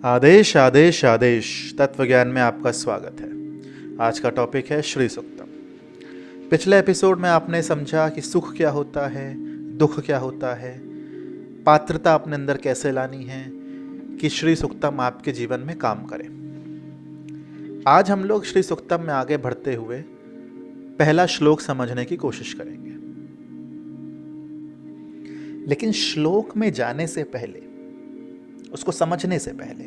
आदेश आदेश आदेश तत्व ज्ञान में आपका स्वागत है। आज का टॉपिक है श्री सूक्तम। पिछले एपिसोड में आपने समझा कि सुख क्या होता है, दुख क्या होता है, पात्रता अपने अंदर कैसे लानी है कि श्री सूक्तम आपके जीवन में काम करे। आज हम लोग श्री सूक्तम में आगे बढ़ते हुए पहला श्लोक समझने की कोशिश करेंगे। लेकिन श्लोक में जाने से पहले, उसको समझने से पहले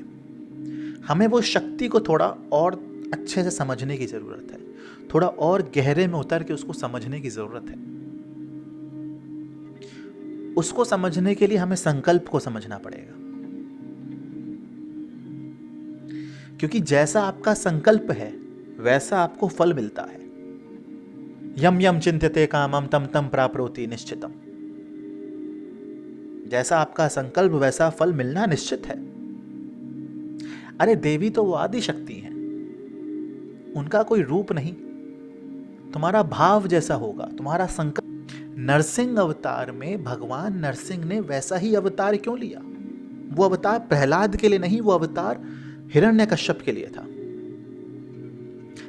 हमें वो शक्ति को थोड़ा और अच्छे से समझने की जरूरत है, थोड़ा और गहरे में उतर के उसको समझने की जरूरत है। उसको समझने के लिए हमें संकल्प को समझना पड़ेगा, क्योंकि जैसा आपका संकल्प है वैसा आपको फल मिलता है। यम यम चिंत्यते कामम तम तम प्राप्नोति निश्चितम। जैसा आपका संकल्प वैसा फल मिलना निश्चित है। अरे देवी तो वो आदि शक्ति है, उनका कोई रूप नहीं। तुम्हारा भाव जैसा होगा, तुम्हारा संकल्प। नरसिंह अवतार में भगवान नरसिंह ने वैसा ही अवतार क्यों लिया? वो अवतार प्रहलाद के लिए नहीं, वो अवतार हिरण्यकश्यप के लिए था।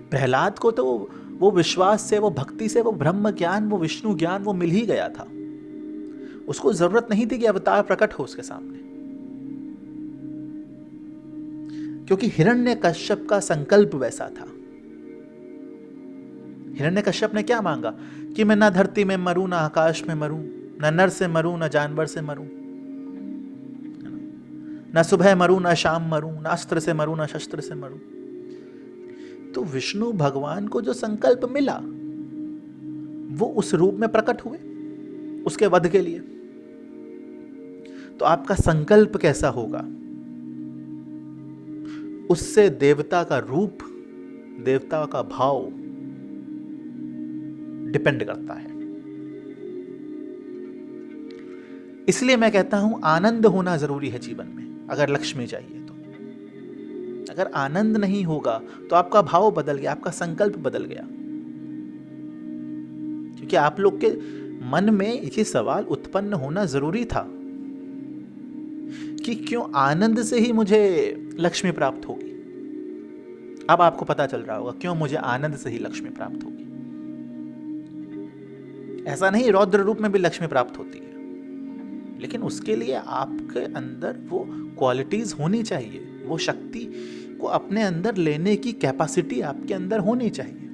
प्रहलाद को तो वो विश्वास से, वो भक्ति से, वो ब्रह्म ज्ञान, वो विष्णु ज्ञान वो मिल ही गया था। उसको जरूरत नहीं थी कि अवतार प्रकट हो उसके सामने, क्योंकि हिरण्यकश्यप का संकल्प वैसा था। हिरण्यकश्यप ने क्या मांगा कि मैं ना धरती में मरूं, ना आकाश में मरूं, ना नर से मरूं, ना जानवर से मरूं, ना सुबह मरूं, ना शाम मरूं, ना अस्त्र से मरूं, ना शस्त्र से मरूं। तो विष्णु भगवान को जो संकल्प मिला वो उस रूप में प्रकट हुए उसके वध के लिए। तो आपका संकल्प कैसा होगा, उससे देवता का रूप, देवता का भाव डिपेंड करता है। इसलिए मैं कहता हूं आनंद होना जरूरी है जीवन में। अगर लक्ष्मी चाहिए तो, अगर आनंद नहीं होगा तो आपका भाव बदल गया, आपका संकल्प बदल गया। क्योंकि आप लोग के मन में ये सवाल उत्पन्न होना जरूरी था कि क्यों आनंद से ही मुझे लक्ष्मी प्राप्त होगी। अब आपको पता चल रहा होगा क्यों मुझे आनंद से ही लक्ष्मी प्राप्त होगी। ऐसा नहीं रौद्र रूप में भी लक्ष्मी प्राप्त होती है, लेकिन उसके लिए आपके अंदर वो क्वालिटीज होनी चाहिए, वो शक्ति को अपने अंदर लेने की कैपेसिटी आपके अंदर होनी चाहिए।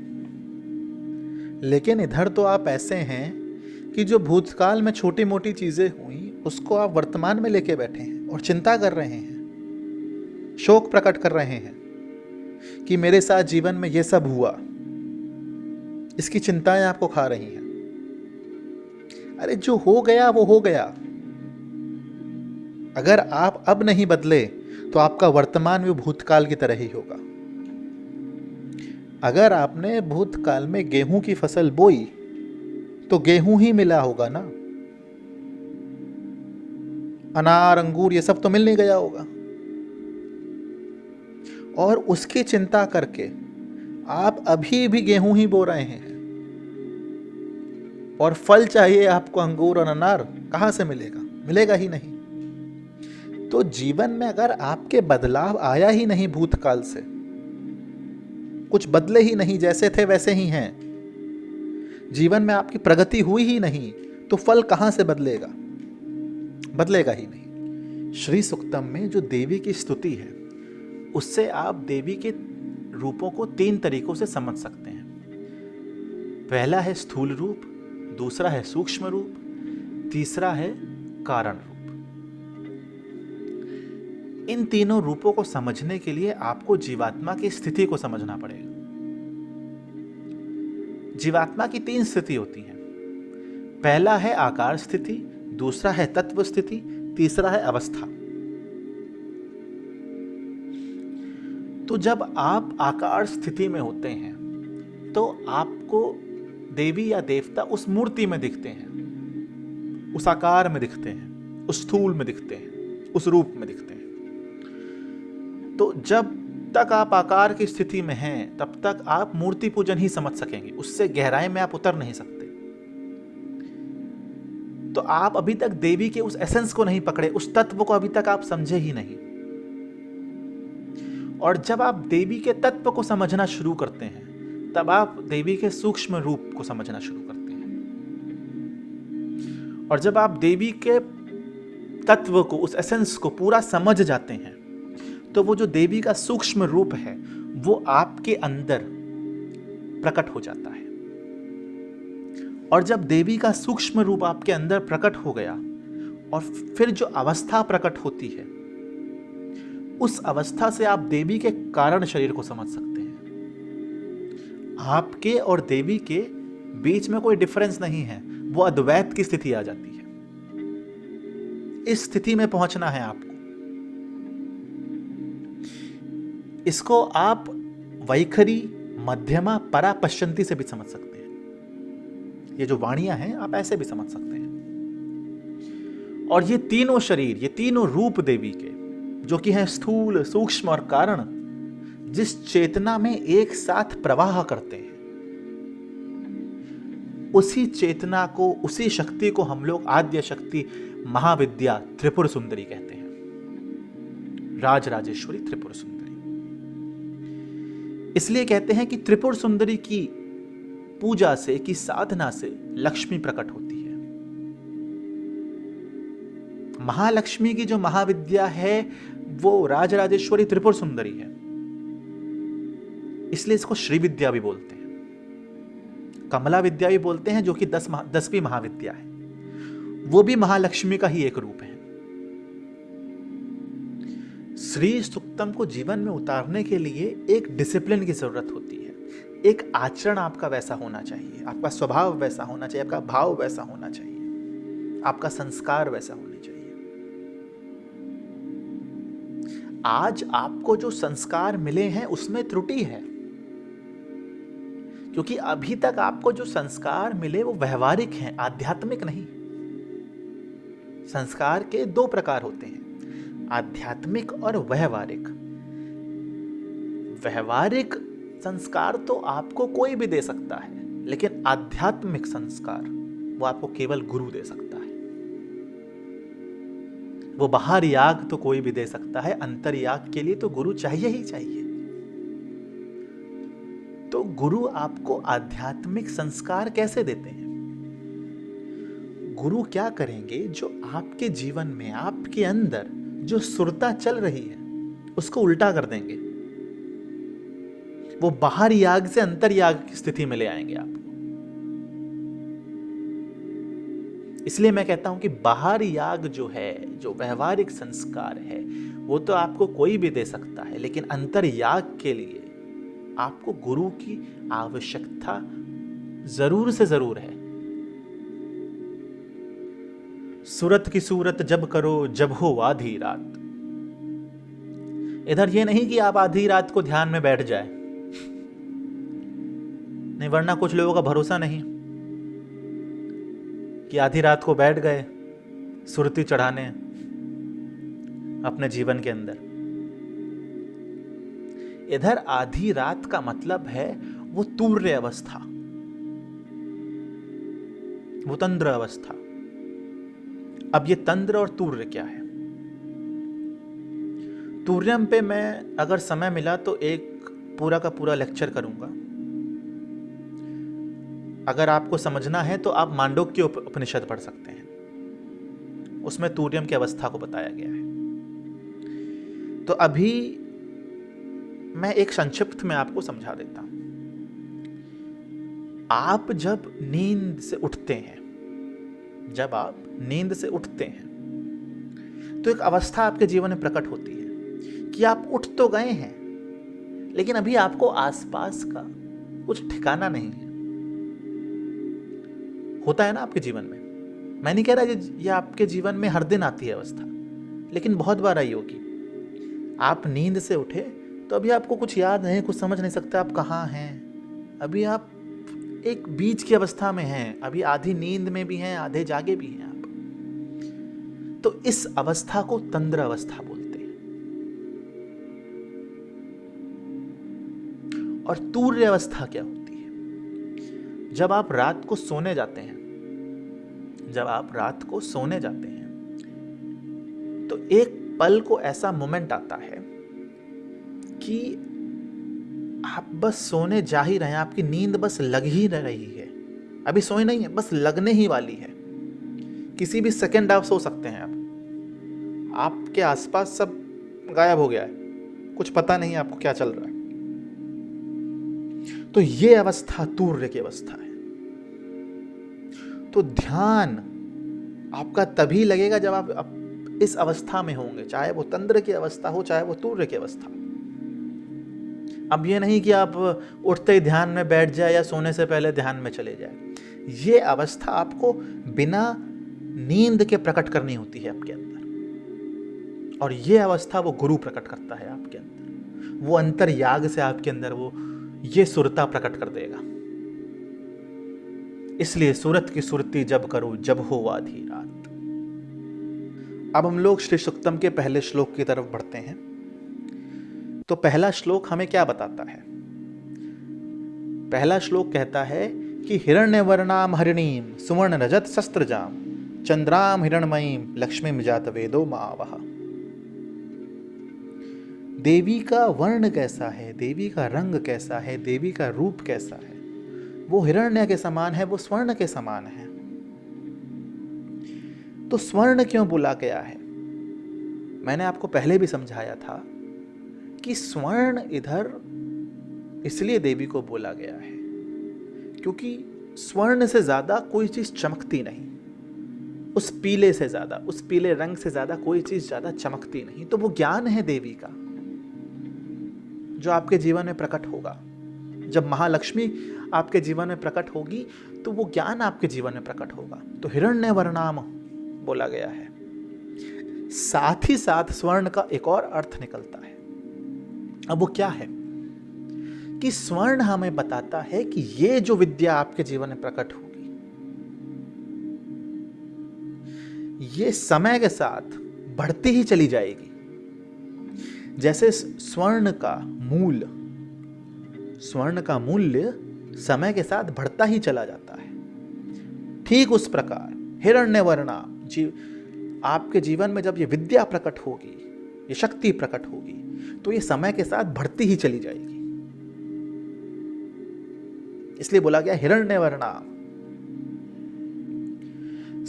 लेकिन इधर तो आप ऐसे हैं कि जो भूतकाल में छोटी मोटी चीजें हुई उसको आप वर्तमान में लेके बैठे हैं और चिंता कर रहे हैं, शोक प्रकट कर रहे हैं कि मेरे साथ जीवन में ये सब हुआ। इसकी चिंताएं आपको खा रही हैं। अरे जो हो गया वो हो गया। अगर आप अब नहीं बदले तो आपका वर्तमान भी भूतकाल की तरह ही होगा। अगर आपने भूतकाल में गेहूं की फसल बोई तो गेहूं ही मिला होगा ना, अनार अंगूर ये सब तो मिल नहीं गया होगा। और उसकी चिंता करके आप अभी भी गेहूं ही बो रहे हैं, और फल चाहिए आपको अंगूर और अनार, कहां से मिलेगा? मिलेगा ही नहीं। तो जीवन में अगर आपके बदलाव आया ही नहीं, भूतकाल से कुछ बदले ही नहीं, जैसे थे वैसे ही हैं, जीवन में आपकी प्रगति हुई ही नहीं, तो फल कहां से बदलेगा? बदलेगा ही नहीं। श्री सूक्तम में जो देवी की स्तुति है उससे आप देवी के रूपों को 3 तरीकों से समझ सकते हैं। पहला है स्थूल रूप, दूसरा है सूक्ष्म रूप, तीसरा है कारण रूप। इन तीनों रूपों को समझने के लिए आपको जीवात्मा की स्थिति को समझना पड़ेगा। जीवात्मा की 3 स्थिति होती हैं। पहला है आकार स्थिति, दूसरा है तत्व स्थिति, तीसरा है अवस्था। तो जब आप आकार स्थिति में होते हैं तो आपको देवी या देवता उस मूर्ति में दिखते हैं, उस आकार में दिखते हैं, उस स्थूल में दिखते हैं, उस रूप में दिखते हैं। तो जब तक आप आकार की स्थिति में हैं तब तक आप मूर्ति पूजन ही समझ सकेंगे, उससे गहराई में आप उतर नहीं सकते। तो आप अभी तक देवी के उस एसेंस को नहीं पकड़े, उस तत्व को अभी तक आप समझे ही नहीं। और जब आप देवी के तत्व को समझना शुरू करते हैं, तब आप देवी के सूक्ष्म रूप को समझना शुरू करते हैं। और जब आप देवी के तत्व को, उस एसेंस को पूरा समझ जाते हैं, तो वो जो देवी का सूक्ष्म रूप है वो आपके अंदर प्रकट हो जाता है। और जब देवी का सूक्ष्म रूप आपके अंदर प्रकट हो गया, और फिर जो अवस्था प्रकट होती है, उस अवस्था से आप देवी के कारण शरीर को समझ सकते हैं। आपके और देवी के बीच में कोई डिफरेंस नहीं है, वो अद्वैत की स्थिति आ जाती है। इस स्थिति में पहुंचना है आपको। इसको आप वैखरी, मध्यमा, परा, पश्चंती से भी समझ सकते हैं। ये जो वाणियां हैं आप ऐसे भी समझ सकते हैं। और ये तीनों शरीर, ये तीनों रूप देवी के, जो कि हैं स्थूल, सूक्ष्म और कारण, जिस चेतना में एक साथ प्रवाह करते हैं, उसी चेतना को, उसी शक्ति को हम लोग आद्य शक्ति, महाविद्या, त्रिपुर सुंदरी कहते हैं। राजराजेश्वरी त्रिपुर सुंदरी। इसलिए कहते हैं कि त्रिपुर सुंदरी की पूजा से, की साधना से लक्ष्मी प्रकट होती है। महालक्ष्मी की जो महाविद्या है वो राजराजेश्वरी त्रिपुर सुंदरी है। इसलिए इसको श्री विद्या भी बोलते हैं, कमला विद्या भी बोलते हैं, जो कि 10वीं महाविद्या है। वो भी महालक्ष्मी का ही एक रूप है। श्री सुक्तम को जीवन में उतारने के लिए एक डिसिप्लिन की जरूरत होती है। एक आचरण आपका वैसा होना चाहिए, आपका स्वभाव वैसा होना चाहिए, आपका भाव वैसा होना चाहिए, आपका संस्कार वैसा होना चाहिए। आज आपको जो संस्कार मिले हैं उसमें त्रुटि है, क्योंकि अभी तक आपको जो संस्कार मिले वो व्यवहारिक हैं, आध्यात्मिक नहीं। संस्कार के 2 प्रकार होते हैं, आध्यात्मिक और व्यवहारिक। व्यवहारिक संस्कार तो आपको कोई भी दे सकता है, लेकिन आध्यात्मिक संस्कार वो आपको केवल गुरु दे सकता है। वो बाहर याग तो कोई भी दे सकता है, अंतर याग के लिए तो गुरु चाहिए ही चाहिए। तो गुरु आपको आध्यात्मिक संस्कार कैसे देते हैं? गुरु क्या करेंगे? जो आपके जीवन में, आपके अंदर जो सुरता चल रही है उसको उल्टा कर देंगे। वो बाहर याग से अंतर याग की स्थिति में ले आएंगे आपको। इसलिए मैं कहता हूं कि बाहर याग जो है, जो व्यवहारिक संस्कार है, वो तो आपको कोई भी दे सकता है, लेकिन अंतर याग के लिए आपको गुरु की आवश्यकता जरूर से जरूर है। सूरत की सूरत जब करो, जब हो आधी रात। इधर ये नहीं कि आप आधी रात को ध्यान में बैठ जाए, नहीं, वरना कुछ लोगों का भरोसा नहीं कि आधी रात को बैठ गए सुरती चढ़ाने अपने जीवन के अंदर। इधर आधी रात का मतलब है वो तूर्य अवस्था, वो तंद्र अवस्था। अब ये तंद्र और तूर्य क्या है? तूर्यम पे मैं अगर समय मिला तो एक पूरा का पूरा लेक्चर करूंगा। अगर आपको समझना है तो आप मांडोक्य उपनिषद पढ़ सकते हैं, उसमें तूर्यम की अवस्था को बताया गया है। तो अभी मैं एक संक्षिप्त में आपको समझा देता हूं। आप जब नींद से उठते हैं, जब आप नींद से उठते हैं तो एक अवस्था आपके जीवन में प्रकट होती है कि आप उठ तो गए हैं, लेकिन अभी आपको आसपास का कुछ ठिकाना नहीं है। होता है ना आपके जीवन में। मैं नहीं कह रहा ये आपके जीवन में हर दिन आती है अवस्था, लेकिन बहुत बार आई होगी। आप नींद से उठे तो अभी आपको कुछ याद नहीं, कुछ समझ नहीं सकते आप कहाँ हैं। अभी आप एक बीच की अवस्था में हैं, अभी आधी नींद में भी हैं, आधे जागे भी हैं आप। तो इस अवस्था को तंद्र अवस्था बोलते हैं। और तूर्य अवस्था क्या होती है? जब आप रात को सोने जाते हैं, जब आप रात को सोने जाते हैं तो एक पल को ऐसा मोमेंट आता है कि कि आप बस सोने जा ही रहे हैं, आपकी नींद बस लग ही रही है, अभी सोए नहीं है, बस लगने ही वाली है, किसी भी सेकंड आप सो सकते हैं। आप आपके आसपास सब गायब हो गया है, कुछ पता नहीं आपको क्या चल रहा है। तो ये अवस्था तूर्य की अवस्था है। तो ध्यान आपका तभी लगेगा जब आप इस अवस्था में होंगे, चाहे वो तंद्र की अवस्था हो, चाहे वो तूर्य की अवस्था। अब ये नहीं कि आप उठते ही ध्यान में बैठ जाए या सोने से पहले ध्यान में चले जाए। ये अवस्था आपको बिना नींद के प्रकट करनी होती है आपके अंदर, और ये अवस्था वो गुरु प्रकट करता है आपके अंदर। वो अंतर्याग से आपके अंदर वो ये सुरता प्रकट कर देगा। इसलिए सुरत की सुरती जब करो जब हो आधी रात। अब हम लोग श्री सुक्तम के पहले श्लोक की तरफ बढ़ते हैं। तो पहला श्लोक हमें क्या बताता है? पहला श्लोक कहता है कि हिरण्यवर्णाम हरिणीम सुवर्ण रजत शस्त्रजाम चंद्राम हिरणमयीम लक्ष्मीम जात वेदो मावह। देवी का वर्ण कैसा है, देवी का रंग कैसा है, देवी का रूप कैसा है? वो हिरण्य के समान है, वो स्वर्ण के समान है। तो स्वर्ण क्यों बोला गया है? मैंने आपको पहले भी समझाया था कि स्वर्ण इधर इसलिए देवी को बोला गया है क्योंकि स्वर्ण से ज्यादा कोई चीज चमकती नहीं, उस पीले से ज्यादा, उस पीले रंग से ज्यादा कोई चीज ज्यादा चमकती नहीं। तो वो ज्ञान है देवी का जो आपके जीवन में प्रकट होगा। जब महालक्ष्मी आपके जीवन में प्रकट होगी तो वो ज्ञान आपके जीवन में प्रकट होगा। तो हिरण्य वर्णाम बोला गया है। साथ ही साथ स्वर्ण का एक और अर्थ निकलता है। अब वो क्या है कि स्वर्ण हमें बताता है कि ये जो विद्या आपके जीवन में प्रकट होगी, ये समय के साथ बढ़ती ही चली जाएगी। जैसे स्वर्ण का मूल्य समय के साथ बढ़ता ही चला जाता है, ठीक उस प्रकार हिरण्यवर्णा आपके जीवन में जब ये विद्या प्रकट होगी, ये शक्ति प्रकट होगी, तो ये समय के साथ बढ़ती ही चली जाएगी। इसलिए बोला गया हिरण्यवर्णा।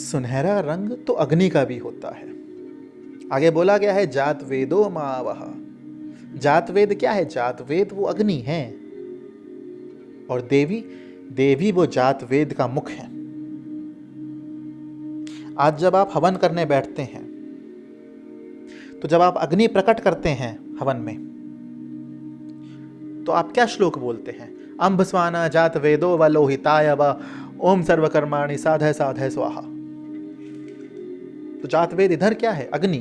सुनहरा रंग तो अग्नि का भी होता है। आगे बोला गया है जात वेदो मावह। जात वेद क्या है? जात वेद वो अग्नि है, और देवी वो जात वेद का मुख है। आज जब आप हवन करने बैठते हैं तो जब आप अग्नि प्रकट करते हैं हवन में, तो आप क्या श्लोक बोलते हैं? अम्भ स्वाना जात वेदो व लोहिताय व ओम सर्वकर्माणि साधय साधय स्वाहा। तो जात वेद इधर क्या है? अग्नि।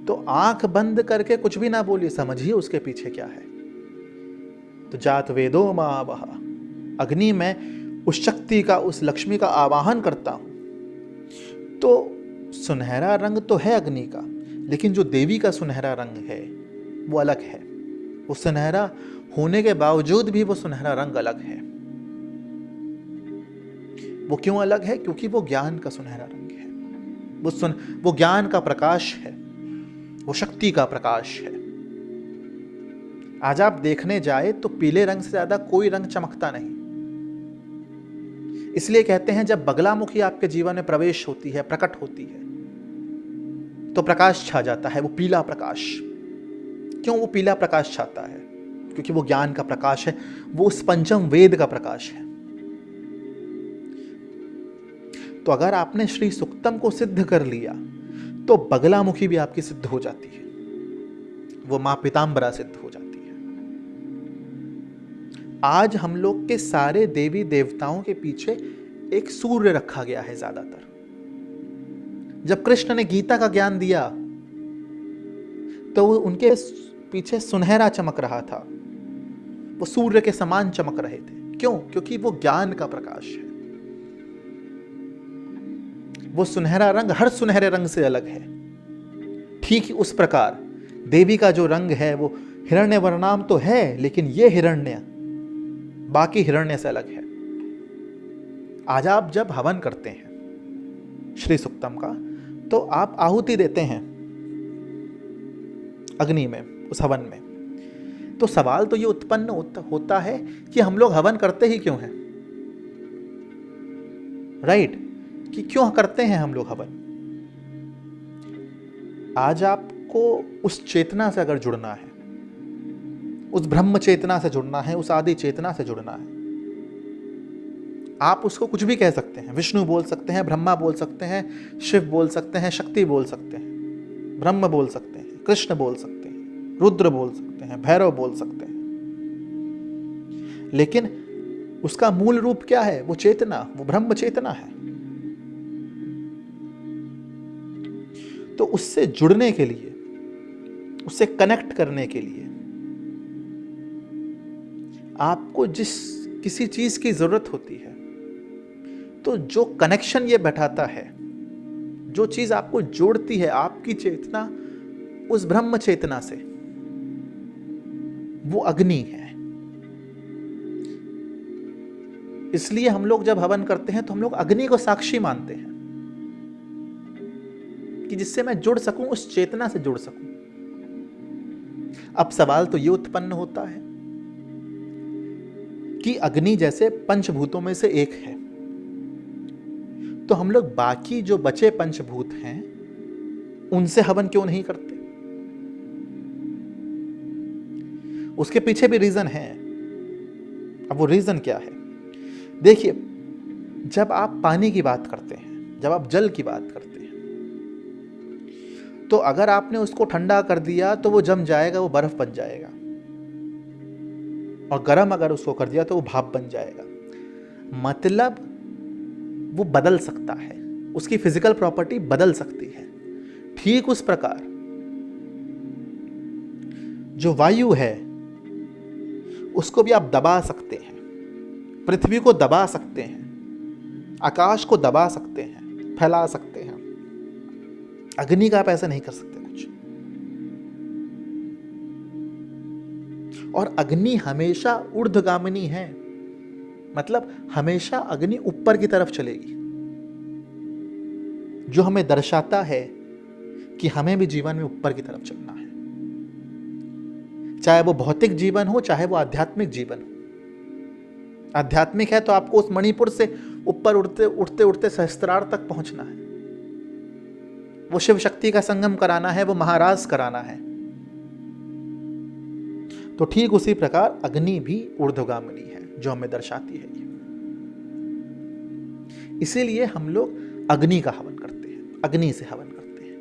तो आंख बंद करके कुछ भी ना बोलिए, समझिए उसके पीछे क्या है। तो जात वेदो मावह, अग्नि में उस शक्ति का, उस लक्ष्मी का आवाहन करता हूं। तो सुनहरा रंग तो है अग्नि का, लेकिन जो देवी का सुनहरा रंग है वो अलग है। वो सुनहरा होने के बावजूद भी वो सुनहरा रंग अलग है। वो क्यों अलग है? क्योंकि वो ज्ञान का सुनहरा रंग है। वो ज्ञान का प्रकाश है, वो शक्ति का प्रकाश है। आज आप देखने जाए तो पीले रंग से ज्यादा कोई रंग चमकता नहीं। इसलिए कहते हैं जब बगलामुखी आपके जीवन में प्रवेश होती है, प्रकट होती है, तो प्रकाश छा जाता है, वो पीला प्रकाश। क्यों वो पीला प्रकाश छाता है? क्योंकि वो ज्ञान का प्रकाश है, वो उस पंचम वेद का प्रकाश है। तो अगर आपने श्री सुक्तम को सिद्ध कर लिया तो बगलामुखी भी आपकी सिद्ध हो जाती है, वो मां पीतांबरा सिद्ध हो जाती है। आज हम लोग के सारे देवी देवताओं के पीछे एक सूर्य रखा गया है ज्यादातर। जब कृष्ण ने गीता का ज्ञान दिया तो वो उनके पीछे सुनहरा चमक रहा था, वो सूर्य के समान चमक रहे थे। क्यों? क्योंकि वो ज्ञान का प्रकाश है। वो सुनहरा रंग हर सुनहरे रंग से अलग है। ठीक ही उस प्रकार देवी का जो रंग है वो हिरण्य वर्णाम तो है, लेकिन ये हिरण्य बाकी हिरण्य से अलग है। आज आप जब हवन करते हैं श्री सुक्तम का, तो आप आहुति देते हैं, अग्नि में, उस हवन में। तो सवाल तो ये उत्पन्न होता है कि हम लोग हवन करते ही क्यों हैं, राइट? कि क्यों करते हैं हम लोग हवन? आज आपको उस चेतना से अगर जुड़ना है, उस ब्रह्म चेतना से जुड़ना है, उस आदि चेतना से जुड़ना है, आप उसको कुछ भी कह सकते हैं, विष्णु बोल सकते हैं, ब्रह्मा बोल सकते हैं, शिव बोल सकते हैं, शक्ति बोल सकते हैं, ब्रह्म बोल सकते हैं, कृष्ण बोल सकते हैं, रुद्र बोल सकते हैं, भैरव बोल सकते हैं, लेकिन उसका मूल रूप क्या है? वो चेतना, वो ब्रह्म चेतना है। तो उससे जुड़ने के लिए, उससे कनेक्ट करने के लिए आपको जिस किसी चीज की जरूरत होती है, तो जो कनेक्शन ये बैठाता है, जो चीज आपको जोड़ती है आपकी चेतना उस ब्रह्म चेतना से, वो अग्नि है। इसलिए हम लोग जब हवन करते हैं तो हम लोग अग्नि को साक्षी मानते हैं कि जिससे मैं जुड़ सकूं, उस चेतना से जुड़ सकूं। अब सवाल तो ये उत्पन्न होता है कि अग्नि जैसे पंचभूतों में से एक है, तो हम लोग बाकी जो बचे पंचभूत हैं उनसे हवन क्यों नहीं करते? उसके पीछे भी रीजन है। अब वो रीजन क्या है? देखिए, जब आप पानी की बात करते हैं, जब आप जल की बात करते हैं, तो अगर आपने उसको ठंडा कर दिया तो वो जम जाएगा, वो बर्फ बन जाएगा, और गर्म अगर उसको कर दिया तो वो भाप बन जाएगा। मतलब वो बदल सकता है, उसकी फिजिकल प्रॉपर्टी बदल सकती है। ठीक उस प्रकार जो वायु है उसको भी आप दबा सकते हैं, पृथ्वी को दबा सकते हैं, आकाश को दबा सकते हैं, फैला सकते हैं। अग्नि का आप ऐसा नहीं कर सकते कुछ। और अग्नि हमेशा ऊर्ध्वगामिनी है, मतलब हमेशा अग्नि ऊपर की तरफ चलेगी, जो हमें दर्शाता है कि हमें भी जीवन में ऊपर की तरफ चलना है। चाहे वो भौतिक जीवन हो, चाहे वो आध्यात्मिक जीवन हो। आध्यात्मिक है तो आपको उस मणिपुर से ऊपर उड़ते उड़ते उड़ते सहस्त्रार तक पहुंचना है, वो शिव शक्ति का संगम कराना है, वो महाराज कराना है। तो ठीक उसी प्रकार अग्नि भी ऊर्ध्वगामिनी है, जो हमें दर्शाती है। इसीलिए हम लोग अग्नि का हवन करते हैं, अग्नि से हवन करते हैं।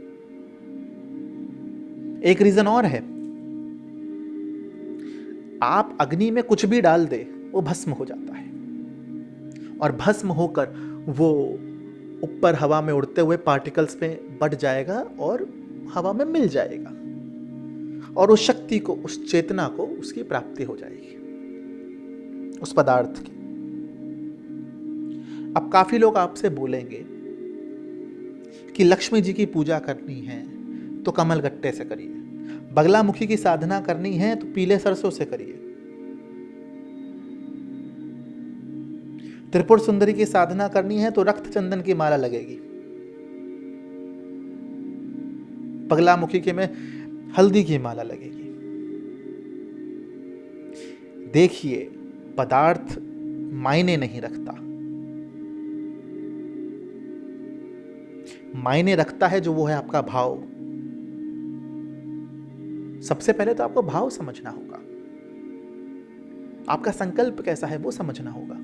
एक रीजन और है, आप अग्नि में कुछ भी डाल दे वो भस्म हो जाता है, और भस्म होकर वो ऊपर हवा में उड़ते हुए पार्टिकल्स में बढ़ जाएगा और हवा में मिल जाएगा, और उस शक्ति को, उस चेतना को उसकी प्राप्ति हो जाएगी, उस पदार्थ की। अब काफी लोग आपसे बोलेंगे कि लक्ष्मी जी की पूजा करनी है तो कमल गट्टे से करिए, बगलामुखी की साधना करनी है तो पीले सरसों से करिए, त्रिपुर सुंदरी की साधना करनी है तो रक्त चंदन की माला लगेगी, बगलामुखी के में हल्दी की माला लगेगी। देखिए, पदार्थ मायने नहीं रखता, मायने रखता है जो वो है आपका भाव। सबसे पहले तो आपको भाव समझना होगा, आपका संकल्प कैसा है वो समझना होगा।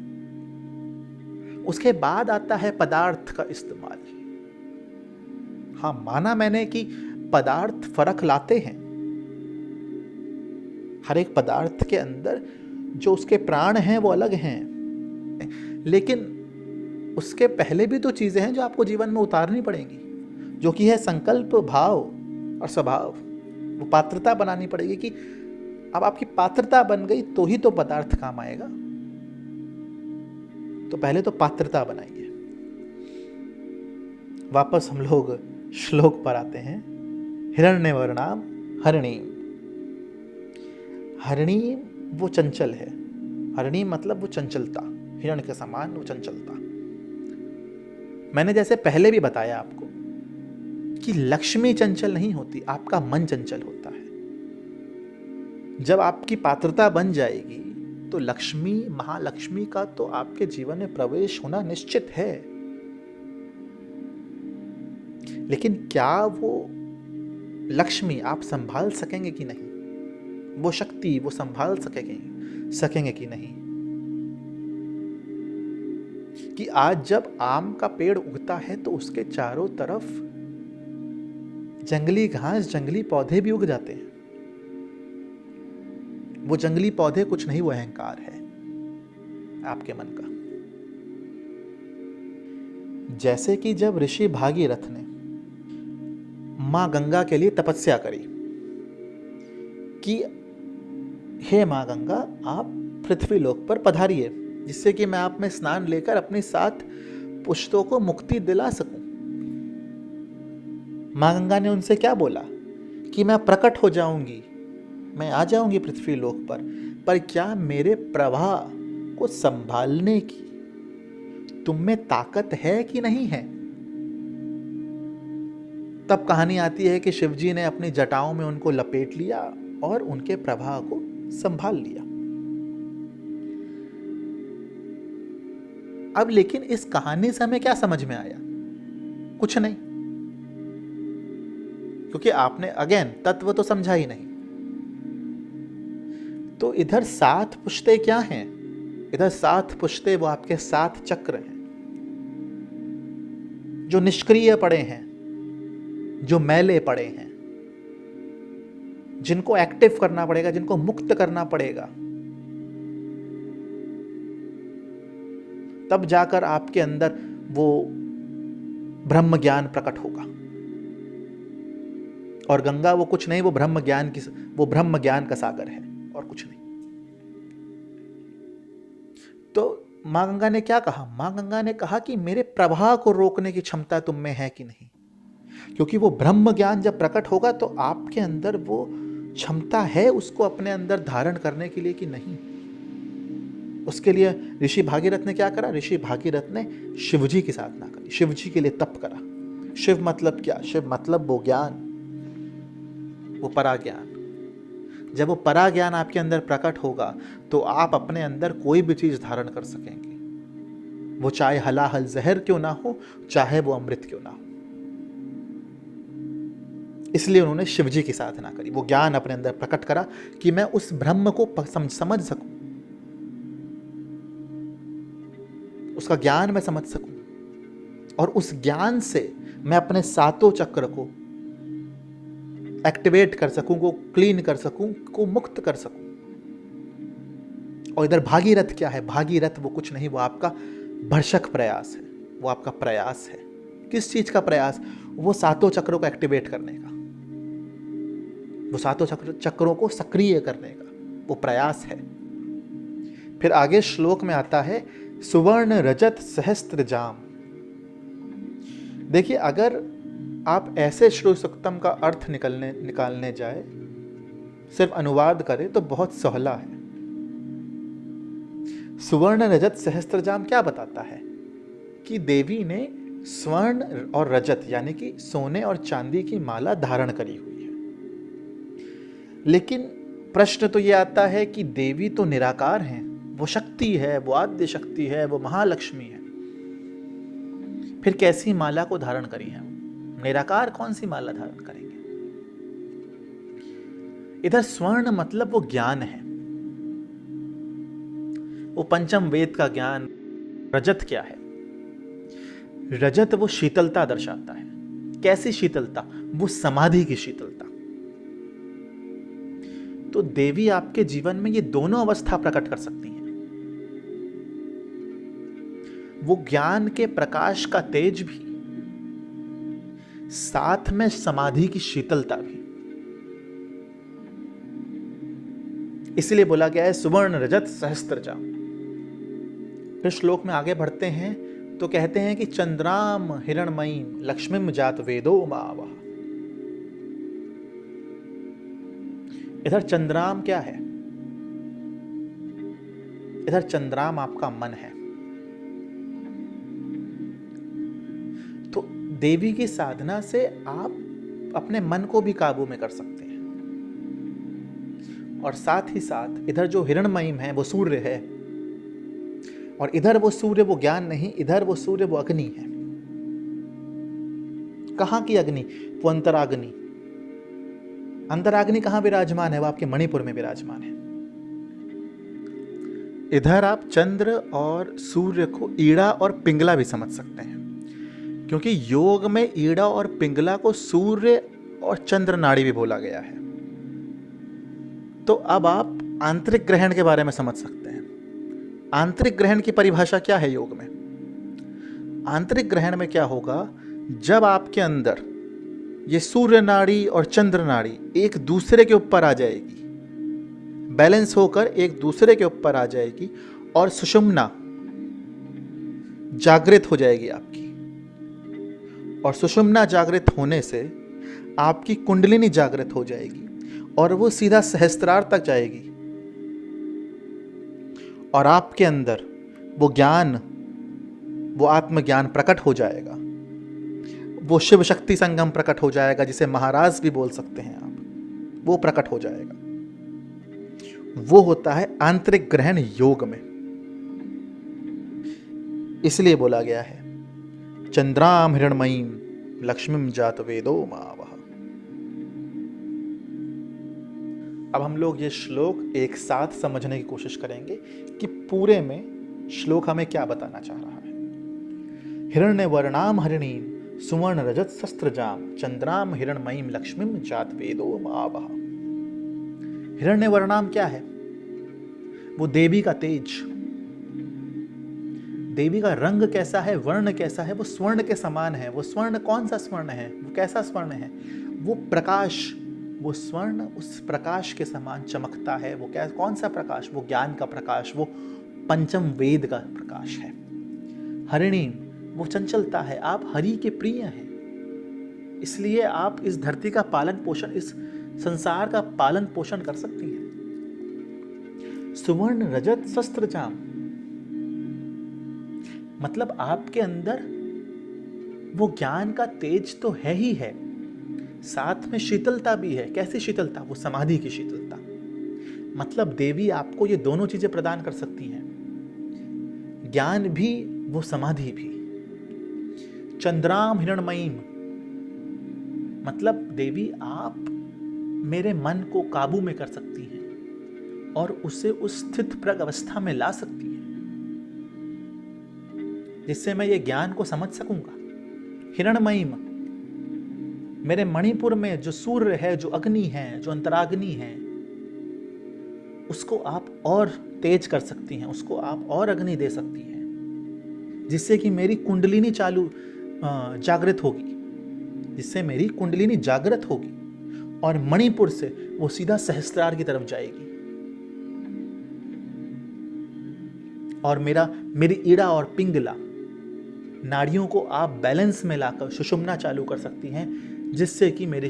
उसके बाद आता है पदार्थ का इस्तेमाल। हाँ, माना मैंने कि पदार्थ फर्क लाते हैं, हर एक पदार्थ के अंदर जो उसके प्राण हैं वो अलग हैं, लेकिन उसके पहले भी तो चीजें हैं जो आपको जीवन में उतारनी पड़ेंगी, जो कि है संकल्प, भाव और स्वभाव। वो पात्रता बनानी पड़ेगी कि अब आपकी पात्रता बन गई तो ही तो पदार्थ काम आएगा। तो पहले तो पात्रता बनाइए। वापस हम लोग श्लोक पर आते हैं। हिरण्यवर्णाम हरिणीम। हरिणी वो चंचल है, हरिणी मतलब वो चंचलता, हिरण के समान वो चंचलता। मैंने जैसे पहले भी बताया आपको कि लक्ष्मी चंचल नहीं होती, आपका मन चंचल होता है। जब आपकी पात्रता बन जाएगी तो लक्ष्मी, महालक्ष्मी का तो आपके जीवन में प्रवेश होना निश्चित है। लेकिन क्या वो लक्ष्मी आप संभाल सकेंगे कि नहीं? वो शक्ति वो संभाल सकेंगे कि नहीं? कि आज जब आम का पेड़ उगता है तो उसके चारों तरफ जंगली घास, जंगली पौधे भी उग जाते हैं। वो जंगली पौधे कुछ नहीं, वो अहंकार है आपके मन का। जैसे कि जब ऋषि भागीरथ ने मां गंगा के लिए तपस्या करी कि हे मां गंगा, आप पृथ्वी लोक पर पधारिए, जिससे कि मैं आप में स्नान लेकर अपनी 7 पुश्तों को मुक्ति दिला सकूं। मां गंगा ने उनसे क्या बोला कि मैं प्रकट हो जाऊंगी, मैं आ जाऊंगी पृथ्वी लोक पर क्या मेरे प्रवाह को संभालने की तुम में ताकत है कि नहीं है? तब कहानी आती है कि शिवजी ने अपनी जटाओं में उनको लपेट लिया और उनके प्रवाह को संभाल लिया। अब लेकिन इस कहानी से हमें क्या समझ में आया? कुछ नहीं, क्योंकि आपने अगेन तत्व तो समझा ही नहीं। तो इधर 7 पुश्ते क्या हैं? इधर 7 पुश्ते वो आपके 7 चक्र हैं जो निष्क्रिय पड़े हैं, जो मैले पड़े हैं, जिनको एक्टिव करना पड़ेगा, जिनको मुक्त करना पड़ेगा। तब जाकर आपके अंदर वो ब्रह्म ज्ञान प्रकट होगा। और गंगा वो कुछ नहीं, वो ब्रह्म ज्ञान का सागर है और कुछ नहीं। तो मां गंगा ने क्या कहा? मां गंगा ने कहा कि मेरे प्रवाह को रोकने की क्षमता तुम में है कि नहीं? क्योंकि वो ब्रह्म ज्ञान जब प्रकट होगा तो आपके अंदर वो क्षमता है उसको अपने अंदर धारण करने के लिए कि नहीं? उसके लिए ऋषि भागीरथ ने क्या करा? ऋषि भागीरथ ने शिवजी की साधना करी, शिवजी के लिए तप करा। शिव मतलब क्या? शिव मतलब वो ज्ञान, वो पराज्ञान। जब वो पराज्ञान आपके अंदर प्रकट होगा तो आप अपने अंदर कोई भी चीज धारण कर सकेंगे, वो चाहे हलाहल जहर क्यों ना हो, चाहे वो अमृत क्यों ना हो। इसलिए उन्होंने शिवजी की साधना करी, वो ज्ञान अपने अंदर प्रकट करा कि मैं उस ब्रह्म को समझ सकूं, उसका ज्ञान मैं समझ सकूं, और उस ज्ञान से मैं अपने 7 चक्र को एक्टिवेट कर सकूं, को क्लीन कर सकूं, को मुक्त कर सकूं। और इधर भागीरथ क्या है? भागीरथ वो कुछ नहीं, वो आपका भरसक प्रयास है, वो आपका प्रयास है। किस चीज का प्रयास? वो 7 चक्रों को एक्टिवेट करने का, वो 7 चक्रों को सक्रिय करने का वो प्रयास है। फिर आगे श्लोक में आता है सुवर्ण रजत सहस्त्र जाम। देखिए, अगर आप ऐसे श्री सूक्तम का अर्थ निकालने जाए, सिर्फ अनुवाद करें तो बहुत सहला है। सुवर्ण रजत सहस्त्रजाम क्या बताता है? कि देवी ने स्वर्ण और रजत यानी कि सोने और चांदी की माला धारण करी हुई है। लेकिन प्रश्न तो यह आता है कि देवी तो निराकार हैं, वो शक्ति है, वो आद्य शक्ति है, वो महालक्ष्मी है, फिर कैसी माला को धारण करी है? निराकार कौन सी माला धारण करेंगे? इधर स्वर्ण मतलब वो ज्ञान है, वो पंचम वेद का ज्ञान। रजत क्या है? रजत वो शीतलता दर्शाता है। कैसी शीतलता? वो समाधि की शीतलता। तो देवी आपके जीवन में ये दोनों अवस्था प्रकट कर सकती हैं, वो ज्ञान के प्रकाश का तेज भी, साथ में समाधि की शीतलता भी। इसलिए बोला गया है सुवर्ण रजत सहस्त्रजाम। फिर श्लोक में आगे बढ़ते हैं तो कहते हैं कि चंद्राम हिरणमयी लक्ष्मीम जात वेदो मावह। इधर चंद्राम क्या है? इधर चंद्राम आपका मन है। तो देवी की साधना से आप अपने मन को भी काबू में कर सकते हैं। और साथ ही साथ इधर जो हिरण्मयी है वो सूर्य है, और इधर वो सूर्य वो ज्ञान नहीं, इधर वो सूर्य वो अग्नि है। कहाँ की अग्नि? वो अंतराग्नि। अंतराग्नि कहाँ विराजमान है? वो आपके मणिपुर में विराजमान है। इधर आप चंद्र और सूर्य को ईड़ा और पिंगला भी समझ सकते हैं, क्योंकि योग में ईड़ा और पिंगला को सूर्य और चंद्र नाड़ी भी बोला गया है। तो अब आप आंतरिक ग्रहण के बारे में समझ सकते हैं। आंतरिक ग्रहण की परिभाषा क्या है योग में? आंतरिक ग्रहण में क्या होगा, जब आपके अंदर ये सूर्य नाड़ी और चंद्र नाड़ी एक दूसरे के ऊपर आ जाएगी, बैलेंस होकर एक दूसरे के ऊपर आ जाएगी, और सुषुम्ना जागृत हो जाएगी आपकी, और सुषुम्ना जागृत होने से आपकी कुंडलिनी जागृत हो जाएगी, और वो सीधा सहस्त्रार तक जाएगी, और आपके अंदर वो ज्ञान, वो आत्मज्ञान प्रकट हो जाएगा। वो शिव शक्ति संगम प्रकट हो जाएगा, जिसे महाराज भी बोल सकते हैं आप, वो प्रकट हो जाएगा। वो होता है आंतरिक ग्रहण योग में। इसलिए बोला गया है चंद्राम हिरण्मयीम लक्ष्मीम जात वेदो मावह। अब हम लोग ये श्लोक एक साथ समझने की कोशिश करेंगे कि पूरे में श्लोक हमें क्या बताना चाह रहा है। हिरण्य वर्णाम हरिणीम सुवर्ण रजत शस्त्रजाम चंद्राम हिरण्मयीम लक्ष्मीम जात वेदो मावह। हिरण्य वर्णाम क्या है? वो देवी का तेज। देवी का रंग कैसा है, वर्ण कैसा है? वो स्वर्ण के समान है। वो स्वर्ण कौन सा स्वर्ण है? वो कैसा स्वर्ण है? वो प्रकाश, वो स्वर्ण उस प्रकाश के समान चमकता है। वो क्या, कौन सा प्रकाश? वो ज्ञान का प्रकाश, वो पंचम वेद का प्रकाश है। हरिणी, वो चंचलता है। आप हरि के प्रिय हैं, इसलिए आप इस धरती का पालन पोषण, इस संसार का पालन पोषण कर सकती हैं। सुवर्ण रजत शस्त्रजाम, मतलब आपके अंदर वो ज्ञान का तेज तो है ही है, साथ में शीतलता भी है। कैसी शीतलता? वो समाधि की शीतलता। मतलब देवी आपको ये दोनों चीजें प्रदान कर सकती हैं, ज्ञान भी, वो समाधि भी। चंद्राम हिरण्मयीम, मतलब देवी आप मेरे मन को काबू में कर सकती हैं और उसे उस स्थित प्रज्ञ अवस्था में ला सकती है, जिससे मैं ये ज्ञान को समझ सकूंगा। हिरण्मयीम, मेरे मणिपुर में जो सूर्य है, जो अग्नि है, जो अंतराग्नि है, उसको आप और तेज कर सकती हैं, उसको आप और अग्नि दे सकती हैं, जिससे कि मेरी कुंडलिनी जागृत होगी, जिससे मेरी कुंडलिनी जागृत होगी, और मणिपुर से वो सीधा सहस्त्रार की तरफ जाएगी, और मेरी ईड़ा और पिंगला नाड़ियों को आप बैलेंस में लाकर सुषुम्ना चालू कर सकती हैं, जिससे कि मेरी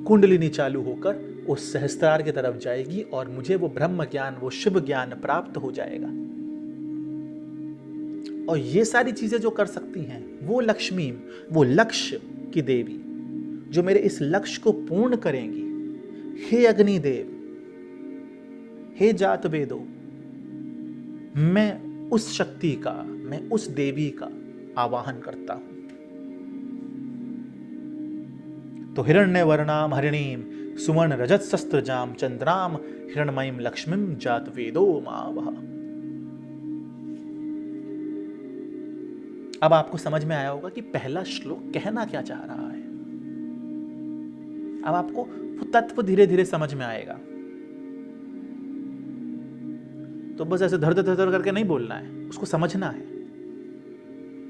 कुंडलिनी चालू होकर उस सहस्त्रार की तरफ जाएगी, और मुझे वो ब्रह्म ज्ञान, वो शिव ज्ञान प्राप्त हो जाएगा। और ये सारी चीजें जो कर सकती हैं वो लक्ष्मी, वो लक्ष्य की देवी, जो मेरे इस लक्ष्य को पूर्ण करेंगी। हे अग्निदेव, हे जात वेदो, मैं उस शक्ति का, मैं उस देवी का आवाहन करता हूं। तो हिरण्य वर्णाम हरिणीम सुवर्ण रजत शस्त्रजाम चंद्राम हिरण्मयीम लक्ष्मीम जात वेदो मावह। अब आपको समझ में आया होगा कि पहला श्लोक कहना क्या चाह रहा है। अब आपको वो तत्व धीरे धीरे समझ में आएगा। तो बस ऐसे धर धर धर करके नहीं बोलना है, उसको समझना है।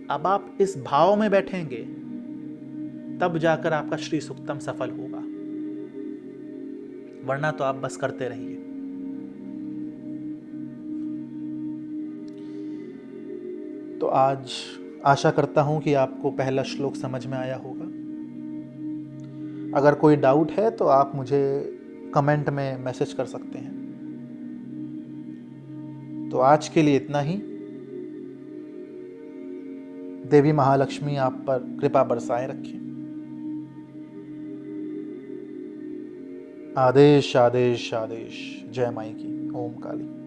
अब आप इस भाव में बैठेंगे, तब जाकर आपका श्री सूक्तम सफल होगा, वरना तो आप बस करते रहिए। तो आज आशा करता हूं कि आपको पहला श्लोक समझ में आया होगा। अगर कोई डाउट है तो आप मुझे कमेंट में मैसेज कर सकते हैं। तो आज के लिए इतना ही। देवी महालक्ष्मी आप पर कृपा बरसाए रखें। आदेश आदेश आदेश। जय माई की। ओम काली।